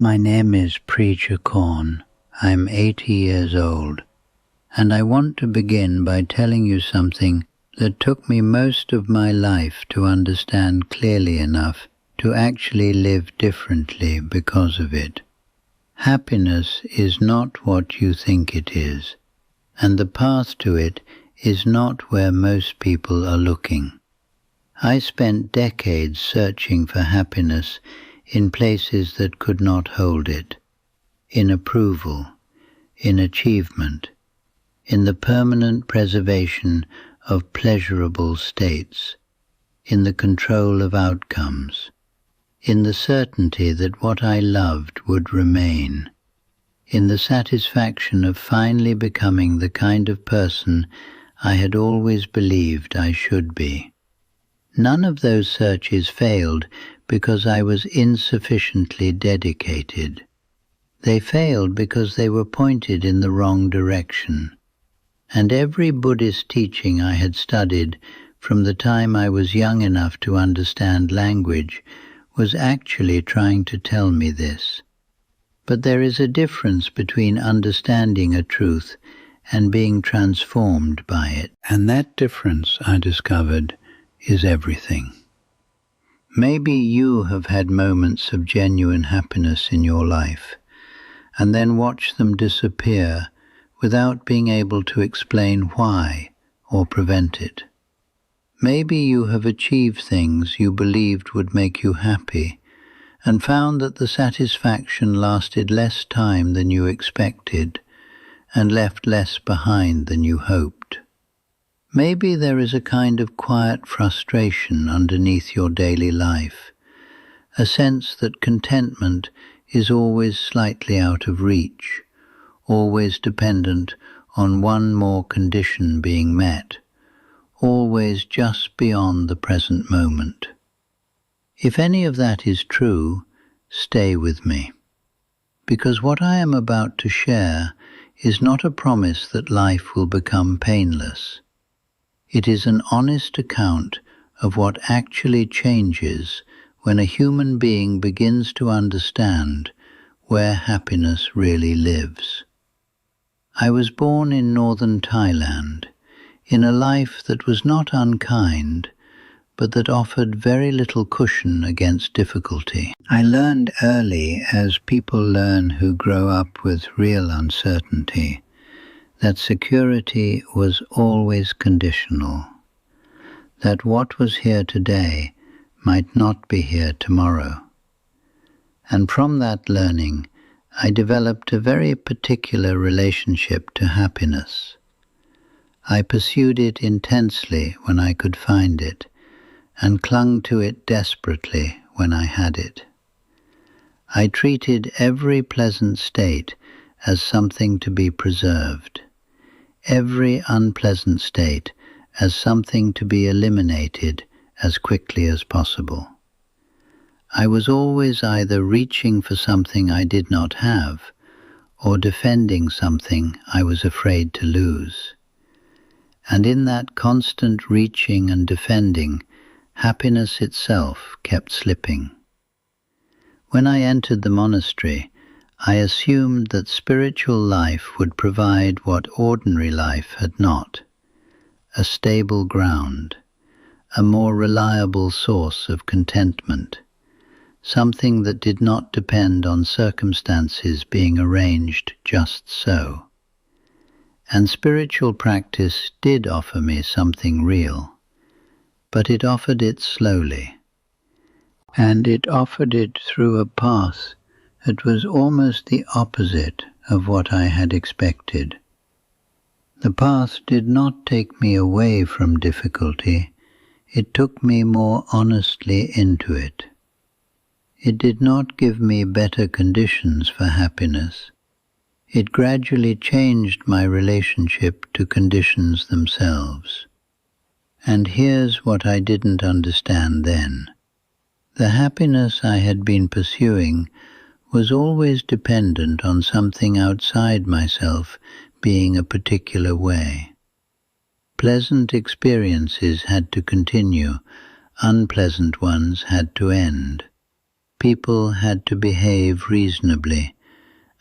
My name is Preacher Korn. I'm 80 years old, and I want to begin by telling you something that took me most of my life to understand clearly enough to actually live differently because of it. Happiness is not what you think it is, and the path to it is not where most people are looking. I spent decades searching for happiness in places that could not hold it, in approval, in achievement, in the permanent preservation of pleasurable states, in the control of outcomes, in the certainty that what I loved would remain, in the satisfaction of finally becoming the kind of person I had always believed I should be. None of those searches failed because I was insufficiently dedicated. They failed because they were pointed in the wrong direction. And every Buddhist teaching I had studied from the time I was young enough to understand language was actually trying to tell me this. But there is a difference between understanding a truth and being transformed by it. And that difference, I discovered, is everything. Maybe you have had moments of genuine happiness in your life, and then watched them disappear without being able to explain why or prevent it. Maybe you have achieved things you believed would make you happy, and found that the satisfaction lasted less time than you expected, and left less behind than you hoped. Maybe there is a kind of quiet frustration underneath your daily life, a sense that contentment is always slightly out of reach, always dependent on one more condition being met, always just beyond the present moment. If any of that is true, stay with me, because what I am about to share is not a promise that life will become painless. It is an honest account of what actually changes when a human being begins to understand where happiness really lives. I was born in northern Thailand, in a life that was not unkind, but that offered very little cushion against difficulty. I learned early, as people learn who grow up with real uncertainty, that security was always conditional, that what was here today might not be here tomorrow. And from that learning, I developed a very particular relationship to happiness. I pursued it intensely when I could find it, and clung to it desperately when I had it. I treated every pleasant state as something to be preserved, every unpleasant state as something to be eliminated as quickly as possible. I was always either reaching for something I did not have, or defending something I was afraid to lose. And in that constant reaching and defending, happiness itself kept slipping. When I entered the monastery, I assumed that spiritual life would provide what ordinary life had not: a stable ground, a more reliable source of contentment, something that did not depend on circumstances being arranged just so. And spiritual practice did offer me something real, but it offered it slowly, and it offered it through a path that was almost the opposite of what I had expected. The path did not take me away from difficulty, it took me more honestly into it. It did not give me better conditions for happiness. It gradually changed my relationship to conditions themselves. And here's what I didn't understand then. The happiness I had been pursuing was always dependent on something outside myself being a particular way. Pleasant experiences had to continue, unpleasant ones had to end. people had to behave reasonably,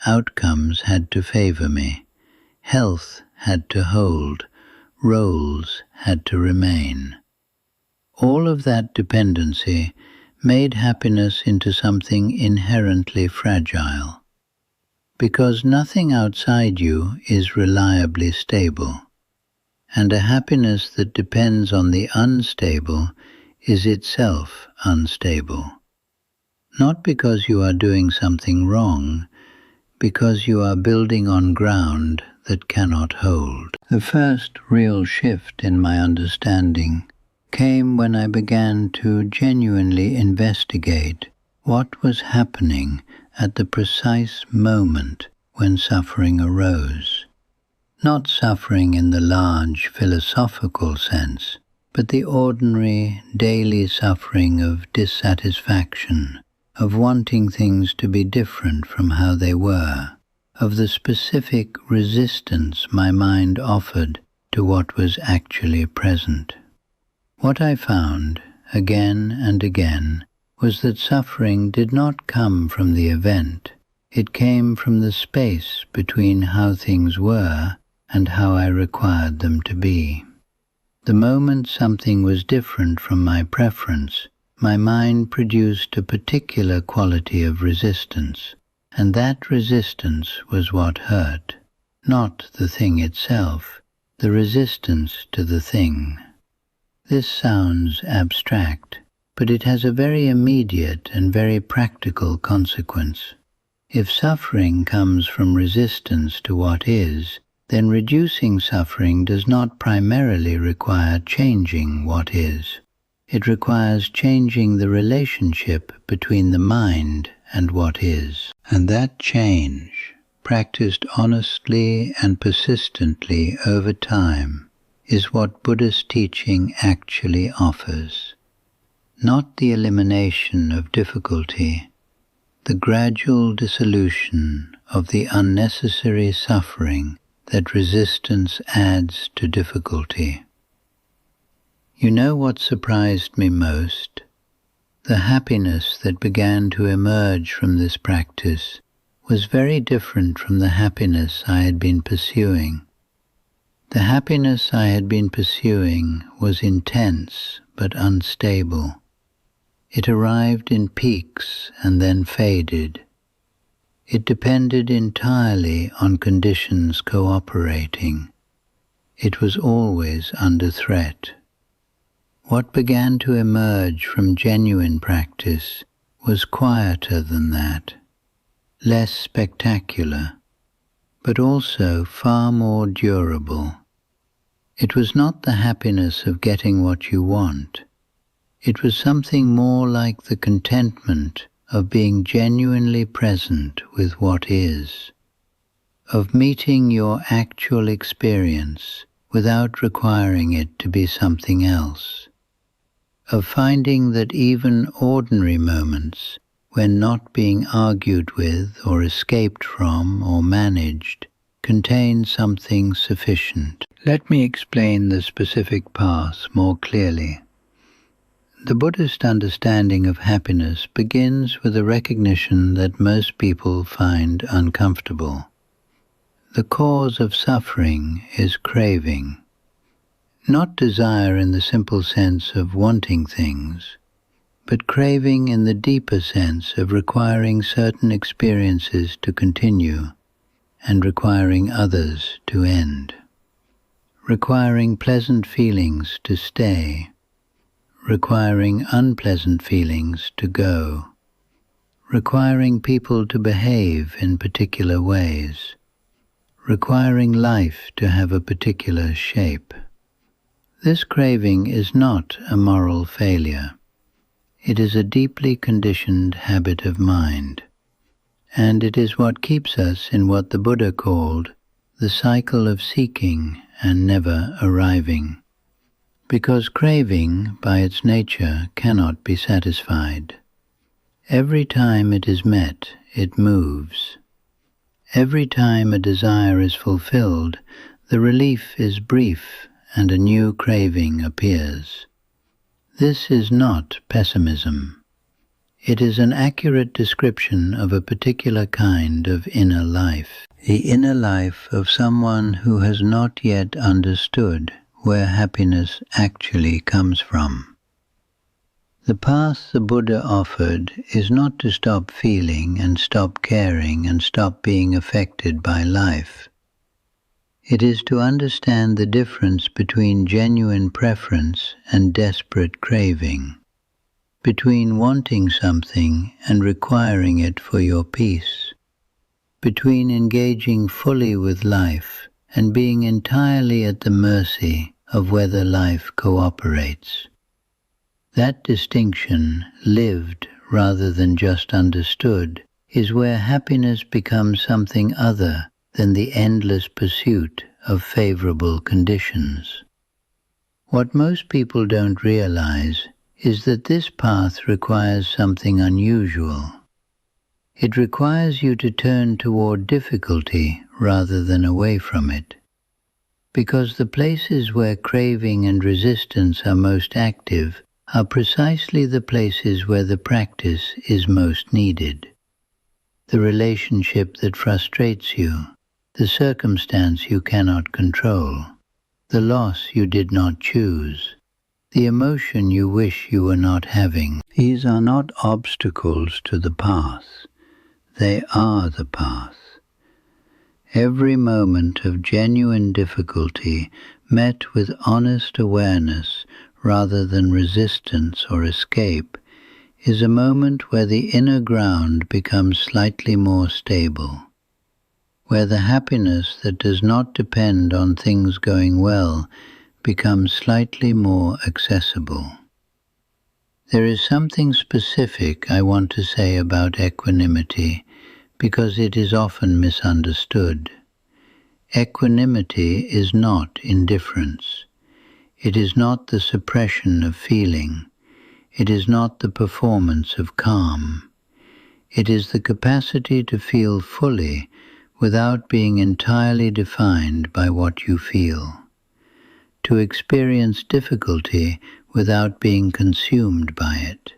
outcomes had to favor me, health had to hold, roles had to remain. All of that dependency made happiness into something inherently fragile, because nothing outside you is reliably stable, and a happiness that depends on the unstable is itself unstable. Not because you are doing something wrong, because you are building on ground that cannot hold. The first real shift in my understanding came when I began to genuinely investigate what was happening at the precise moment when suffering arose. Not suffering in the large philosophical sense, but the ordinary daily suffering of dissatisfaction, of wanting things to be different from how they were, of the specific resistance my mind offered to what was actually present. What I found, again and again, was that suffering did not come from the event. It came from the space between how things were and how I required them to be. The moment something was different from my preference, my mind produced a particular quality of resistance, and that resistance was what hurt, not the thing itself, the resistance to the thing. This sounds abstract, but it has a very immediate and very practical consequence. If suffering comes from resistance to what is, then reducing suffering does not primarily require changing what is. It requires changing the relationship between the mind and what is. And that change, practiced honestly and persistently over time, is what Buddhist teaching actually offers. Not the elimination of difficulty, the gradual dissolution of the unnecessary suffering that resistance adds to difficulty. You know what surprised me most? The happiness that began to emerge from this practice was very different from the happiness I had been pursuing. The happiness I had been pursuing was intense but unstable. It arrived in peaks and then faded. It depended entirely on conditions cooperating. It was always under threat. What began to emerge from genuine practice was quieter than that, less spectacular, but also far more durable. It was not the happiness of getting what you want. It was something more like the contentment of being genuinely present with what is, of meeting your actual experience without requiring it to be something else, of finding that even ordinary moments, when not being argued with or escaped from or managed, contain something sufficient. Let me explain the specific path more clearly. The Buddhist understanding of happiness begins with a recognition that most people find uncomfortable. The cause of suffering is craving, not desire in the simple sense of wanting things, but craving in the deeper sense of requiring certain experiences to continue and requiring others to end, requiring pleasant feelings to stay, requiring unpleasant feelings to go, requiring people to behave in particular ways, requiring life to have a particular shape. This craving is not a moral failure. It is a deeply conditioned habit of mind, and it is what keeps us in what the Buddha called the cycle of seeking and never arriving. Because craving, by its nature, cannot be satisfied. Every time it is met, it moves. Every time a desire is fulfilled, the relief is brief and a new craving appears. This is not pessimism. It is an accurate description of a particular kind of inner life, the inner life of someone who has not yet understood where happiness actually comes from. The path the Buddha offered is not to stop feeling and stop caring and stop being affected by life. It is to understand the difference between genuine preference and desperate craving, between wanting something and requiring it for your peace, between engaging fully with life and being entirely at the mercy of whether life cooperates. That distinction, lived rather than just understood, is where happiness becomes something other than the endless pursuit of favorable conditions. What most people don't realize is that this path requires something unusual. It requires you to turn toward difficulty rather than away from it, because the places where craving and resistance are most active are precisely the places where the practice is most needed. The relationship that frustrates you, the circumstance you cannot control, the loss you did not choose, the emotion you wish you were not having. These are not obstacles to the path. They are the path. Every moment of genuine difficulty met with honest awareness rather than resistance or escape is a moment where the inner ground becomes slightly more stable, where the happiness that does not depend on things going well becomes slightly more accessible. There is something specific I want to say about equanimity because it is often misunderstood. Equanimity is not indifference. It is not the suppression of feeling. It is not the performance of calm. It is the capacity to feel fully without being entirely defined by what you feel, to experience difficulty without being consumed by it,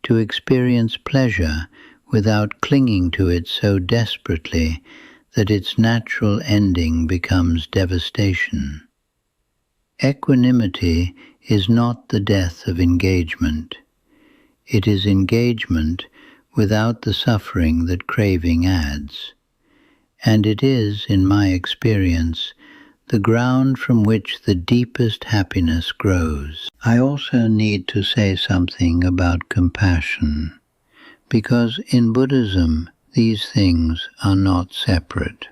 to experience pleasure without clinging to it so desperately that its natural ending becomes devastation. Equanimity is not the death of engagement. It is engagement without the suffering that craving adds. And it is, in my experience, the ground from which the deepest happiness grows. I also need to say something about compassion, because in Buddhism these things are not separate.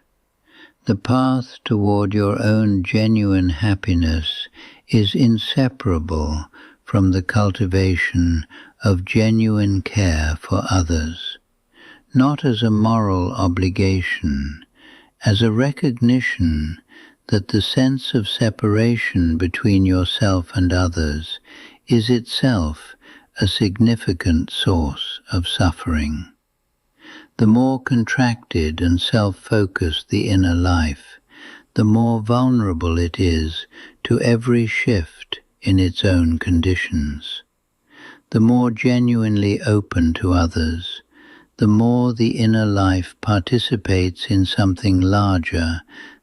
The path toward your own genuine happiness is inseparable from the cultivation of genuine care for others, not as a moral obligation, as a recognition that the sense of separation between yourself and others is itself a significant source of suffering. The more contracted and self-focused the inner life, the more vulnerable it is to every shift in its own conditions. The more genuinely open to others, the more the inner life participates in something larger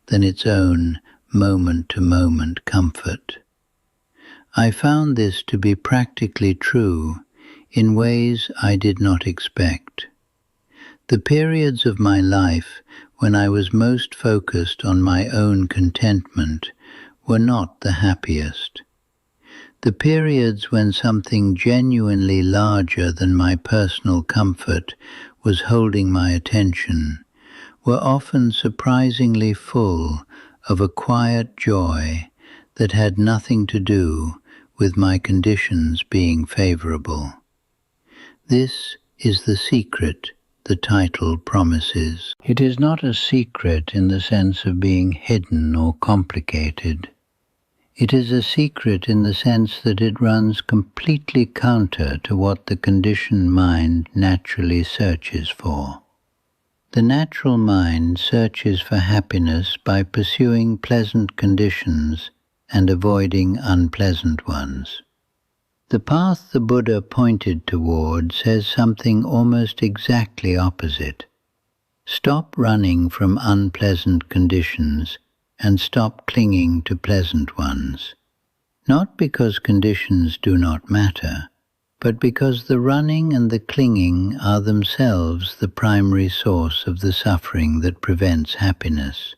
than its own moment-to-moment comfort. I found this to be practically true in ways I did not expect. The periods of my life when I was most focused on my own contentment were not the happiest. The periods when something genuinely larger than my personal comfort was holding my attention were often surprisingly full of a quiet joy that had nothing to do with my conditions being favorable. This is the secret the title promises. It is not a secret in the sense of being hidden or complicated. It is a secret in the sense that it runs completely counter to what the conditioned mind naturally searches for. The natural mind searches for happiness by pursuing pleasant conditions and avoiding unpleasant ones. The path the Buddha pointed toward says something almost exactly opposite. Stop running from unpleasant conditions and stop clinging to pleasant ones. Not because conditions do not matter, but because the running and the clinging are themselves the primary source of the suffering that prevents happiness.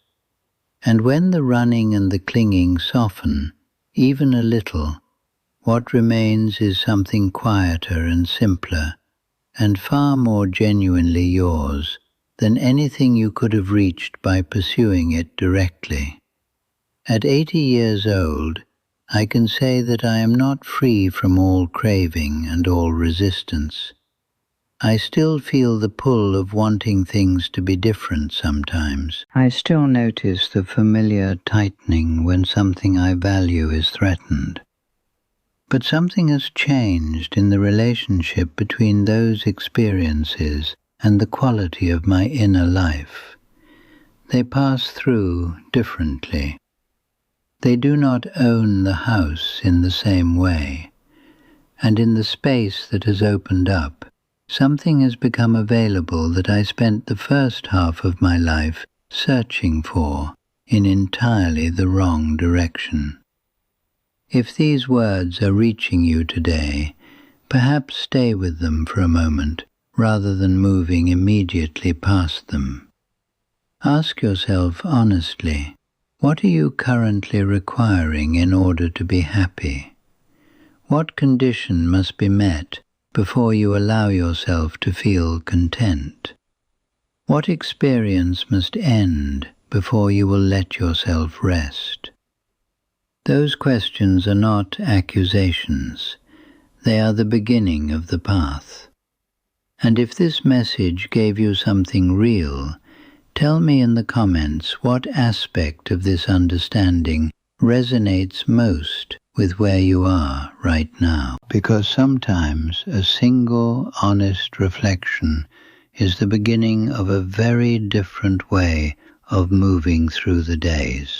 And when the running and the clinging soften, even a little, what remains is something quieter and simpler, and far more genuinely yours than anything you could have reached by pursuing it directly. At 80 years old, I can say that I am not free from all craving and all resistance. I still feel the pull of wanting things to be different sometimes. I still notice the familiar tightening when something I value is threatened. But something has changed in the relationship between those experiences and the quality of my inner life. They pass through differently. They do not own the house in the same way, and in the space that has opened up, something has become available that I spent the first half of my life searching for in entirely the wrong direction. If these words are reaching you today, perhaps stay with them for a moment rather than moving immediately past them. Ask yourself honestly, what are you currently requiring in order to be happy? What condition must be met before you allow yourself to feel content? What experience must end before you will let yourself rest? Those questions are not accusations. They are the beginning of the path. And if this message gave you something real, tell me in the comments what aspect of this understanding resonates most with where you are right now. Because sometimes a single honest reflection is the beginning of a very different way of moving through the days.